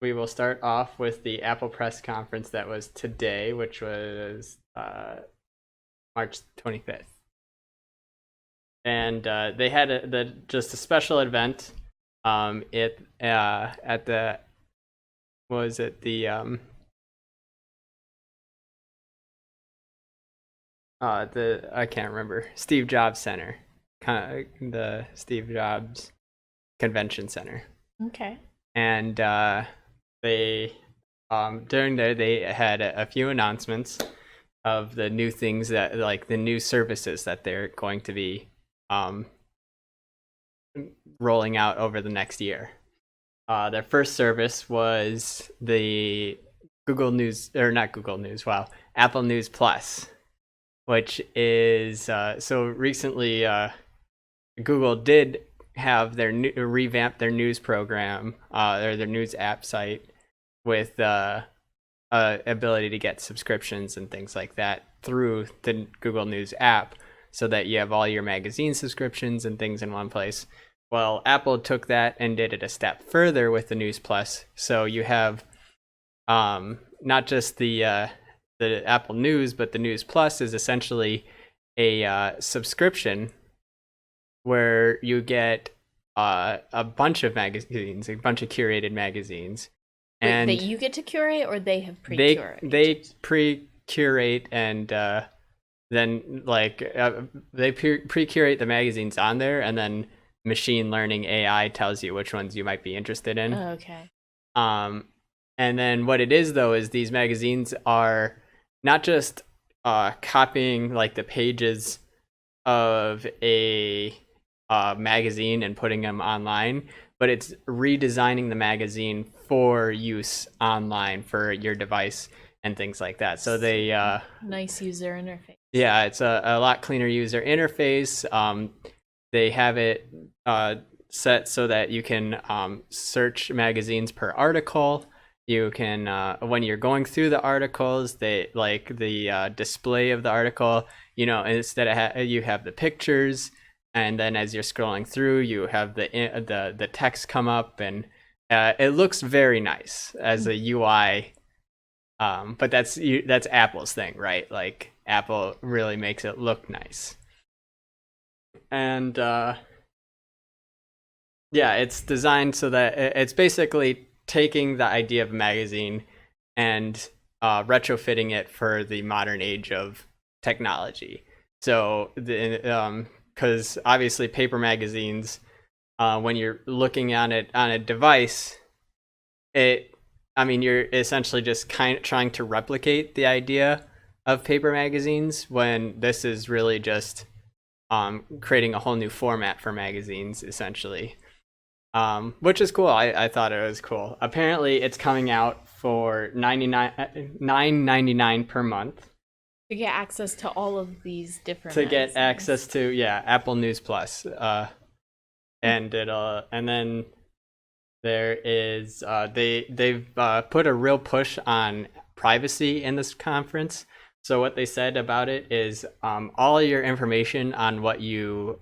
we will start off with the Apple press conference that was today, which was March 25th. And they had just a special event at the was it the I can't remember, Steve Jobs Center, kind of the Steve Jobs Convention Center. Okay. And they during there they had a few announcements of the new things, that like the new services that they're going to be rolling out over the next year. Their first service was the Google News, or not Google News, wow, Apple News Plus, which is so recently Google did have their revamp their news program, or their news app site, with ability to get subscriptions and things like that through the Google News app, so that you have all your magazine subscriptions and things in one place. Well, Apple took that and did it a step further with the News Plus. So you have not just the Apple News, but the News Plus is essentially a subscription where you get a bunch of magazines, a bunch of curated magazines. And that you get to curate, or they have pre-curated? They pre-curate, and then they pre-curate the magazines on there, and then machine learning AI tells you which ones you might be interested in. Oh, okay. And then what it is, though, is these magazines are not just copying like the pages of a magazine and putting them online, but it's redesigning the magazine for use online for your device and things like that. So they nice user interface. Yeah, it's a lot cleaner user interface. They have it set so that you can search magazines per article. You can when you're going through the articles, they like the display of the article, instead of you have the pictures, and then as you're scrolling through, you have the text come up, and it looks very nice as a UI. But that's Apple's thing, right? Like, Apple really makes it look nice. And it's designed so that it's basically taking the idea of a magazine and retrofitting it for the modern age of technology. So because obviously paper magazines, when you're looking on it on a device, you're essentially just kind of trying to replicate the idea of paper magazines, when this is really just creating a whole new format for magazines, essentially. Which is cool. I thought it was cool. Apparently, it's coming out for $9.99 per month. To get access to all of these different Get access to Apple News Plus. And then there is they've put a real push on privacy in this conference. So what they said about it is all your information on what you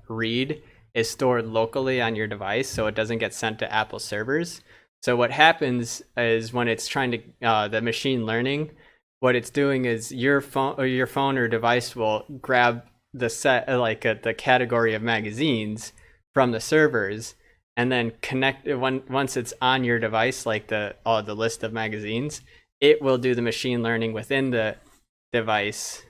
read is stored locally on your device, so it doesn't get sent to Apple servers. So what happens is, when it's trying to the machine learning, what it's doing is your phone or device will grab the set the category of magazines from the servers, and then connect it once it's on your device, like the list of magazines. It will do the machine learning within the device,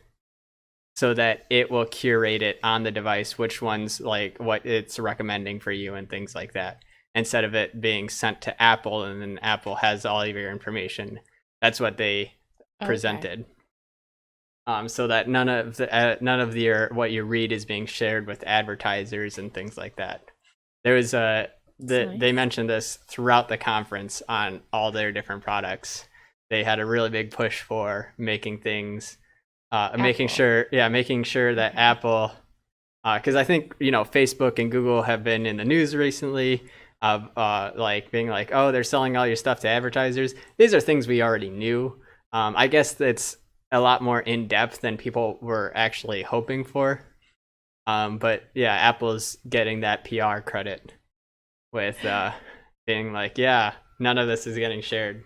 so that it will curate it on the device, which ones, like what it's recommending for you and things like that, instead of it being sent to Apple and then Apple has all of your information. That's what they presented. So that none of what you read is being shared with advertisers and things like that. There was nice. They mentioned this throughout the conference on all their different products. They had a really big push for making things, making sure that Apple, because I think Facebook and Google have been in the news recently of being like, oh, they're selling all your stuff to advertisers. These are things we already knew. I guess it's a lot more in depth than people were actually hoping for. But Apple's getting that PR credit with being like, none of this is getting shared.